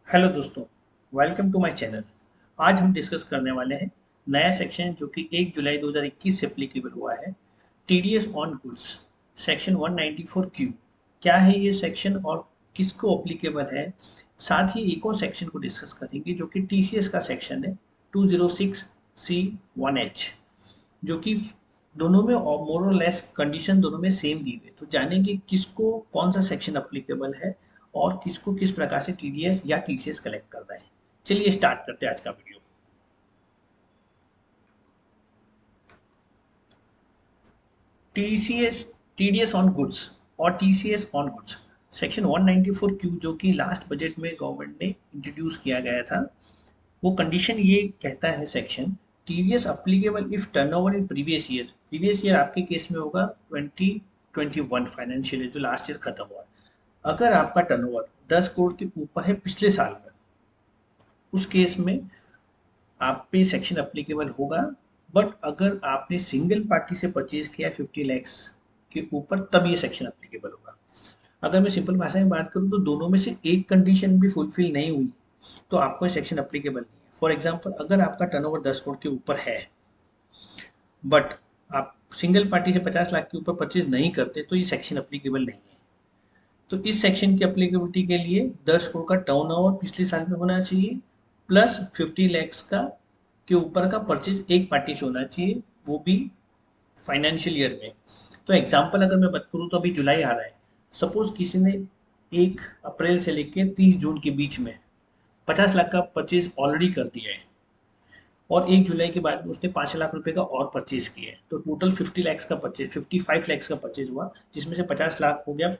Hello दोस्तों, welcome to my channel. आज हम डिस्कस करने वाले हैं नया सेक्शन जो कि 1 जुलाई 2021 से एप्लीकेबल हुआ है, TDS on goods. Section 194 Q क्या है ये सेक्शन और किसको एप्लीकेबल है। साथ ही एक और सेक्शन को डिस्कस करेंगे जो कि टीसीएस का सेक्शन है 206 सी 1H, जो कि दोनों में मोर और लेस कंडीशन दोनों में सेम दी हुई है। तो जानेंगे किसको कौन सा सेक्शन अप्लीकेबल है और किसको किस प्रकार से टीडीएस या टीसीएस कलेक्ट करना है। चलिए स्टार्ट करते हैं आज का video. TCS TDS on goods और TCS on goods section 194 Q जो कि लास्ट बजट में गवर्नमेंट ने इंट्रोड्यूस किया गया था, वो कंडीशन ये कहता है section TDS applicable if turnover in previous year आपके केस में होगा 2021 फाइनेंशियल ईयर जो लास्ट ईयर खत्म हुआ। अगर आपका टर्नओवर 10 करोड़ के ऊपर है पिछले साल में, उस केस में आप पे सेक्शन अप्लीकेबल होगा। बट अगर आपने सिंगल पार्टी से परचेज किया 50 लैक्स के ऊपर तब ये सेक्शन अप्लीकेबल होगा। अगर मैं सिंपल भाषा में बात करूँ तो दोनों में से एक कंडीशन भी फुलफिल नहीं हुई तो आपको सेक्शन अप्लीकेबल नहीं है। फॉर एग्जाम्पल, अगर आपका टर्नओवर 10 करोड़ के ऊपर है बट आप सिंगल पार्टी से 50 लाख के ऊपर परचेज नहीं करते तो ये सेक्शन अप्लीकेबल नहीं है। तो इस सेक्शन की अप्लीकेबिलिटी के लिए 10 करोड़ का टर्नओवर पिछले साल में होना चाहिए प्लस 50 लैक्स का के ऊपर का परचेज एक पार्टी से होना चाहिए, वो भी फाइनेंशियल ईयर में। तो एग्जांपल अगर मैं बात करूँ तो अभी जुलाई आ रहा है। सपोज किसी ने 1 अप्रैल से लेकर 30 जून के बीच में 50 लाख का परचेज ऑलरेडी कर दिया है और 1 जुलाई के बाद में उसने 5 लाख रुपए का और परचेज किया है, तो टोटल 50 लैक्स का परचेज 55 लैक्स का परचेज हुआ, जिसमें से 50 लाख हो गया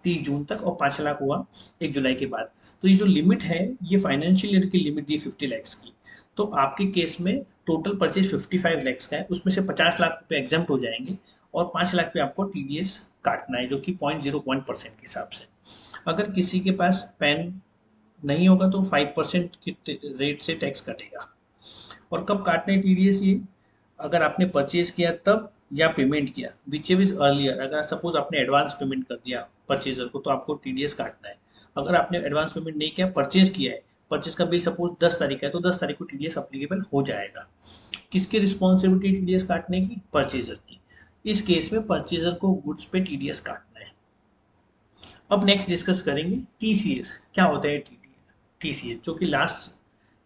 30 जून तक और 5 लाख हुआ 1 जुलाई के बाद। तो ये जो लिमिट है ये फाइनेंशियल ईयर की लिमिट दी 50 लैक्स की। तो आपके केस में टोटल परचेज 55 लैक्स का है, उसमें से 50 लाख रुपए एग्जाम्प्ट हो जाएंगे और 5 लाख पे आपको टीडीएस काटना है जो कि 0.01% के हिसाब से। अगर किसी के पास पेन नहीं होगा तो 5% के रेट से टैक्स कटेगा। और कब काटना है टीडीएस ये, अगर आपने परचेज किया तब या पेमेंट किया विच एव इज अर्लियर। अगर सपोज आपने एडवांस पेमेंट कर दिया परचेजर को तो आपको टीडीएस काटना है। अगर आपने एडवांस पेमेंट नहीं किया, परचेज किया है, परचेज का बिल सपोज 10 तारीख है तो 10 तारीख को टीडीएस अप्लीकेबल हो जाएगा। किसकी रिस्पॉन्सिबिलिटी टीडीएस काटने की? परचेजर की। इस केस में परचेजर को गुड्स पे टीडीएस काटना है। अब नेक्स्ट डिस्कस करेंगे टीसीएस क्या होता है। टीसीएस जो कि लास्ट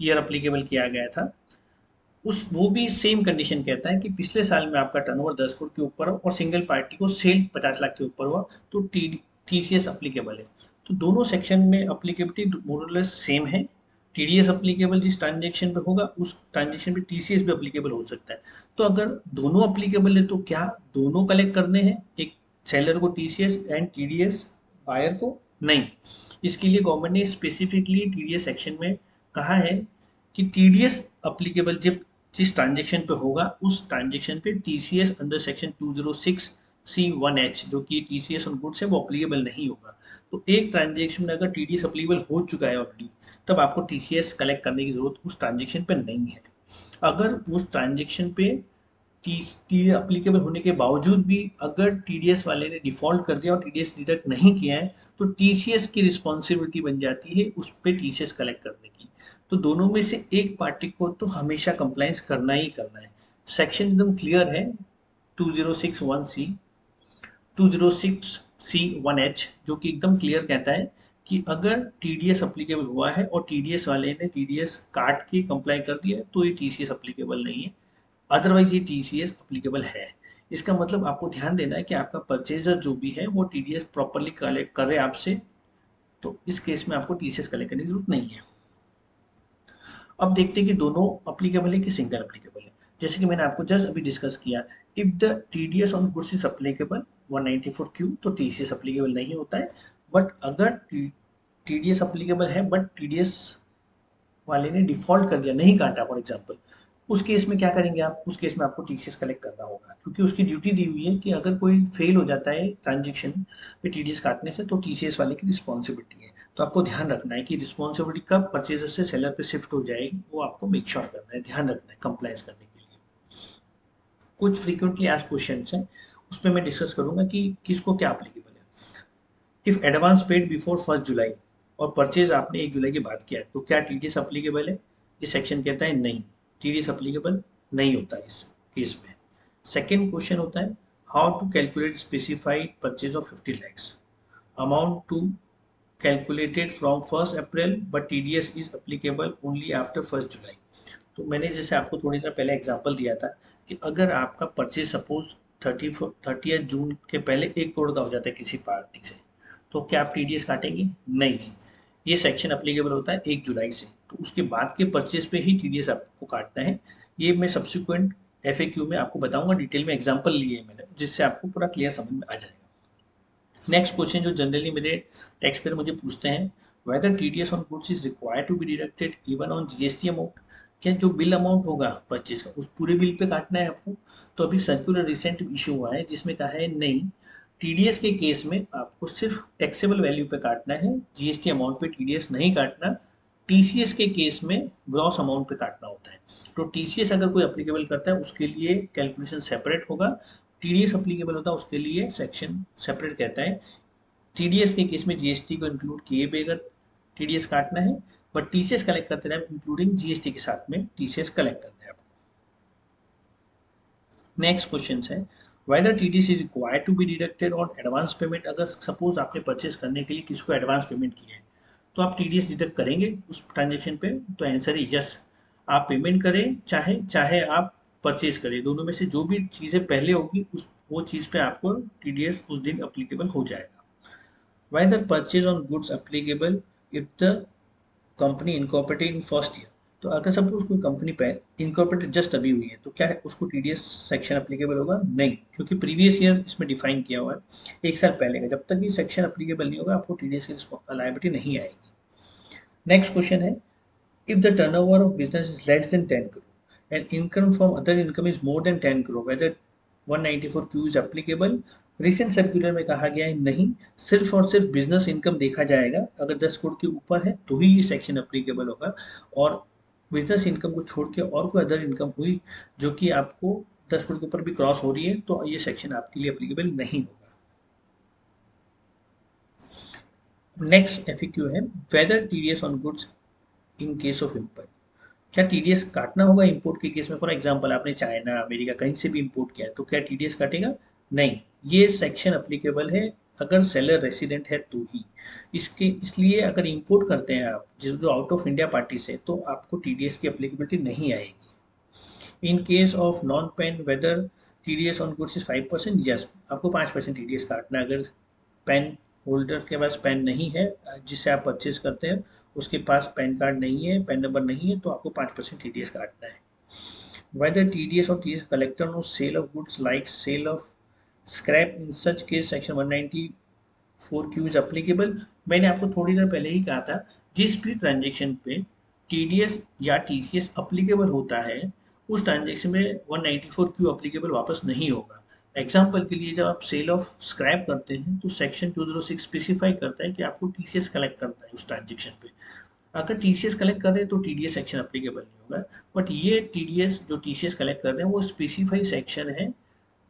ईयर अप्लीकेबल किया गया था, उस वो भी सेम कंडीशन कहता है कि पिछले साल में आपका टर्नओवर 10 करोड़ के ऊपर हो और सिंगल पार्टी को सेल 50 लाख के ऊपर हुआ तो टीसीएस अप्लीकेबल है। तो दोनों सेक्शन में अप्लीकेबिलिटी मोरलेस सेम है। टीडीएस अप्लीकेबल जिस ट्रांजेक्शन पे होगा उस ट्रांजेक्शन पे टीसीएस भी अप्लीकेबल हो सकता है। तो अगर दोनों अप्लीकेबल है तो क्या दोनों कलेक्ट करने हैं, एक सेलर को टीसीएस एंड टीडीएस बायर को? नहीं। इसके लिए गवर्नमेंट ने स्पेसिफिकली टीडीएस सेक्शन में कहा है कि टीडीएस अप्लीकेबल जब जिस ट्रांजेक्शन पे होगा उस ट्रांजेक्शन पे टीसीएस अंडर सेक्शन 206 C1H जो कि टीसीएस ऑन गुड्स है वो अप्लीकेबल नहीं होगा। तो एक ट्रांजेक्शन में अगर टीडीएस अप्लीकेबल हो चुका है ऑलरेडी तब आपको टीसीएस कलेक्ट करने की जरूरत उस ट्रांजेक्शन पे नहीं है। अगर उस ट्रांजेक्शन पे टी अप्लीकेबल होने के बावजूद भी अगर टीडीएस वाले ने डिफॉल्ट कर दिया और टीडीएस डिडक्ट नहीं किया है तो टीसीएस की रिस्पॉन्सिबिलिटी बन जाती है उस पर टीसीएस कलेक्ट करने की। तो दोनों में से एक पार्टी को तो हमेशा कंप्लाइंस करना ही करना है। सेक्शन एकदम क्लियर है 2061C 206C1H जो कि एकदम क्लियर कहता है कि अगर टीडीएस अप्लीकेबल हुआ है और टीडीएस वाले ने टीडीएस काट के कंप्लाई कर दिया है तो ये टीसीएस अप्लीकेबल नहीं है, अदरवाइज ये टीसीएस अप्लीकेबल है। इसका मतलब आपको ध्यान देना है कि आपका परचेजर जो भी है वो टीडीएस प्रॉपरली कलेक्ट करे आपसे, तो इस केस में आपको टीसीएस कलेक्ट करने की जरूरत नहीं है। अब देखते हैं कि दोनों अप्लीकेबल है कि सिंगल अप्लीकेबल है। जैसे कि मैंने आपको जस्ट अभी डिस्कस किया, if the TDS on goods is applicable 194 Q तो टीसीएस अप्लीकेबल नहीं होता है। बट अगर टीडीएस अप्लीकेबल है बट टीडीएस वाले ने डिफॉल्ट कर दिया, नहीं काटा फॉर एग्जाम्पल, उस केस में क्या करेंगे आप? उस केस में आपको टीसीएस कलेक्ट करना होगा क्योंकि उसकी ड्यूटी दी हुई है कि अगर कोई फेल हो जाता है ट्रांजेक्शन पे टीडीएस काटने से तो टीसीएस वाले की रिस्पॉन्सिबिलिटी है। तो आपको ध्यान रखना है कि रिस्पॉन्सिबिलिटी कब परचेजर से सेलर पे शिफ्ट हो जाएगी वो आपको मेक श्योर करना है, ध्यान रखना है कंप्लायंस करने के लिए। कुछ फ्रीक्वेंटली आस्क्ड क्वेश्चन हैं उस पर मैं डिस्कस करूंगा कि किसको क्या अप्लीकेबल है। इफ एडवांस पेड बिफोर 1 जुलाई और परचेज आपने 1 जुलाई के बाद किया है, तो क्या टीडीएस अप्लीकेबल है? ये सेक्शन कहता है नहीं, टीडीएस अप्लीकेबल नहीं होता इस केस में। सेकेंड क्वेश्चन होता है how to calculate specified purchase of 50 lakhs, amount to calculated from 1 April but TDS is applicable only after 1 July. तो मैंने जैसे आपको थोड़ी देर पहले एग्जांपल दिया था कि अगर आपका परचेज सपोज 30 जून के पहले 1 करोड़ का हो जाता है किसी पार्टी से, तो क्या आप टीडीएस काटेंगे? नहीं जी, ये सेक्शन अप्लीकेबल होता है 1 जुलाई से, तो उसके बाद के परचेज पे ही टीडीएस आपको काटना है। ये मैं सब्सिक्वेंट एफएक्यू में आपको बताऊंगा, डिटेल में एग्जाम्पल लिए मैंने, जिससे आपको पूरा क्लियर समझ में आ जाएगा। नेक्स्ट क्वेश्चन जो जनरली मेरे टैक्स पेयर मुझे पूछते हैं, whether TDS on goods is required to be deducted even on GST amount, क्या जो बिल अमाउंट होगा परचेज का उस पूरे बिल पे काटना है आपको? तो अभी सर्कुलर रिसेंट इशू हुआ है जिसमें कहा है नहीं, टीडीएस के केस में आपको सिर्फ टैक्सेबल वैल्यू पे काटना है, जीएसटी अमाउंट पे टीडीएस नहीं काटना। टीसीएस के केस में ग्रॉस अमाउंट पे काटना होता है। तो टीसीएस अगर कोई अप्लीकेबल करता है उसके लिए कैलकुलेशन सेपरेट होगा, टीडीएस अप्लीकेबल होता है उसके लिए सेक्शन सेपरेट कहता है। टीडीएस के केस में जीएसटी को इंक्लूड किए बगैर टीडीएस काटना है, बट टीसीएस कलेक्ट करते टाइम इंक्लूडिंग जीएसटी के साथ में टीसीएस कलेक्ट करना है आपको। नेक्स्ट क्वेश्चन है whether TDS is required to be deducted on advance payment, अगर सपोज आपने परचेस करने के लिए किसको एडवांस पेमेंट किया है तो आप टीडीएस डिडक्ट करेंगे उस ट्रांजेक्शन पे? तो आंसर है यस, आप पेमेंट करें चाहे चाहे आप परचेज करें, दोनों में से जो भी चीज़ें पहले होगी उस वो चीज़ पे आपको टीडीएस उस दिन अप्लीकेबल हो जाएगा। Whether purchase on goods applicable if the company incorporated in first year, तो अगर सपोज कोई कंपनी पे इनकॉर्पोरेटेड जस्ट अभी हुई है तो क्या है उसको टीडीएस सेक्शन अप्लीकेबल होगा? नहीं, क्योंकि प्रीवियस ईयर इसमें डिफाइन किया हुआ है 1 साल पहले का, जब तक ये सेक्शन अप्लीकेबल नहीं होगा आपको टीडीएस की लायबिलिटी नहीं आएगी। नेक्स्ट क्वेश्चन है if the turnover of business is less than 10 crore and income from other income is more than 10 crore, whether 194Q is applicable? Recent circular में कहा गया है नहीं, सिर्फ और सिर्फ बिजनेस इनकम देखा जाएगा, अगर 10 करोड़ के ऊपर है तो ही ये सेक्शन अप्लीकेबल होगा, और बिजनेस इनकम को छोड़ के और कोई अदर इनकम हुई जो कि आपको 10 करोड़ के ऊपर भी क्रॉस हो रही है तो ये सेक्शन आपके लिए अप्लीकेबल नहीं होगा। नेक्स्ट एफएक्यू है whether TDS on goods in case of import, क्या टीडीएस काटना होगा इंपोर्ट के केस में? फॉर एग्जांपल आपने चाइना अमेरिका कहीं से भी इंपोर्ट किया है तो क्या टीडीएस काटेगा? नहीं, ये सेक्शन अप्लीकेबल है अगर सेलर रेसिडेंट है तो ही। इसके इसलिए अगर इंपोर्ट करते हैं आप जो आउट ऑफ इंडिया पार्टी से तो आपको टीडीएस की अप्लीकेबिलिटी नहीं आएगी। In case of non PAN whether TDS on goods is 5%, yes, आपको 5% टीडीएस काटना है। अगर पेन होल्डर के पास पेन नहीं है जिससे आप परचेज करते हैं, उसके पास पैन कार्ड नहीं है, पैन नंबर नहीं है, तो आपको 5% टीडीएस काटना है। वेदर टीडीएस और TDS collector on sale of goods like sale of scrap in such case section 194Q is applicable, मैंने आपको थोड़ी देर पहले ही कहा था जिस भी ट्रांजेक्शन पे टीडीएस या टीसीएस अप्लीकेबल होता है उस ट्रांजेक्शन में 194Q अप्लीकेबल वापस नहीं होगा। एग्जाम्पल के लिए जब आप सेल ऑफ स्क्रैप करते हैं तो सेक्शन 206 स्पेसिफाई करता है कि आपको टीसीएस कलेक्ट करना है उस ट्रांजेक्शन पे। अगर टीसीएस कलेक्ट कर रहे हैं तो टीडीएस सेक्शन अप्लीकेबल नहीं होगा, बट ये टीडीएस जो टीसीएस कलेक्ट कर रहे हैं वो स्पेसिफाई सेक्शन है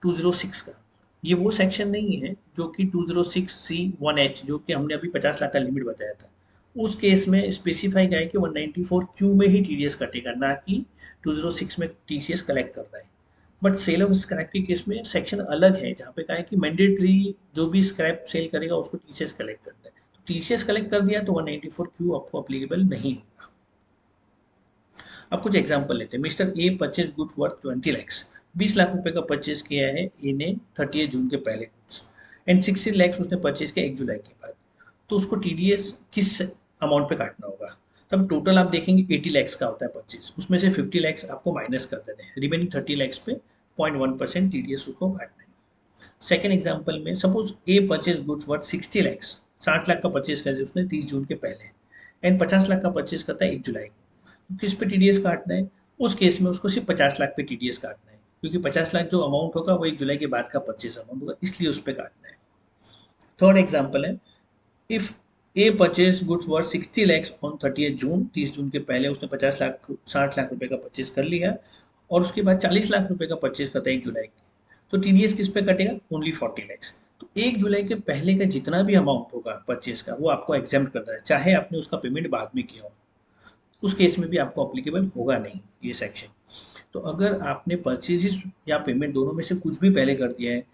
206 का, ये वो सेक्शन नहीं है जो कि 206C1H जो कि हमने अभी 50 लाख का लिमिट बताया था, उस केस में स्पेसिफाई किया है कि 194Q में ही टीडीएस कटेगा, ना कि 206 में टीसीएस कलेक्ट कर रहा है। बट सेल ऑफ स्क्रैप के केस में सेक्शन अलग है जहाँ पे कहा है कि मैंडेटरी जो भी स्क्रैप सेल करेगा उसको टीसीएस कलेक्ट करना है, तो टीसीएस कलेक्ट कर दिया तो 194Q आपको अप्लीकेबल नहीं होगा। अब कुछ एग्जांपल लेते हैं। Mister A purchase good worth 20 lakhs, 20 lakh रुपए का परचेज किया है ए ने 30 जून के पहले गुड्स, एंड 60 लैक्स उसने परचेज किया 1 जुलाई के बाद, तो उसको टीडीएस किस अमाउंट पे काटना होगा? तब टोटल आप देखेंगे 80 लैक्स का होता है परचेज, उसमें से 50 लैक्स आपको माइनस कर देते हैं, रिमेनिंग 30 लैक्स पे 0.1% टीडीएस उसको काटना है। सेकेंड एग्जाम्पल में suppose A purchase goods worth 60 lakhs, 60 lakh का परचेज कर उसने 30 जून के पहले, एंड 50 लाख का परचेज करता है 1 जुलाई को, तो किस पे टीडीएस काटना है? उस केस में उसको सिर्फ 50 लाख पे टीडीएस काटना है, क्योंकि 50 लाख जो अमाउंट होगा वो 1 जुलाई के बाद का परचेज अमाउंट होगा, इसलिए उस पर काटना है। थर्ड एग्जाम्पल है if A purchase goods worth 60 lakhs on 30 जून, 30 जून के पहले उसने 50 लाख 60 लाख रुपए का परचेज कर लिया और उसके बाद 40 लाख रुपए का परचेज करता है 1 जुलाई की, तो टीडीएस किस पे कटेगा? ओनली 40 लैक्स। तो 1 जुलाई के पहले का जितना भी अमाउंट होगा परचेज का वो आपको एग्जाम्प्ट करता है, चाहे आपने उसका पेमेंट बाद में किया हो, उस केस में भी आपको अप्लीकेबल होगा नहीं ये सेक्शन। तो अगर आपने परचेजेस या पेमेंट दोनों में से कुछ भी पहले कर दिया है,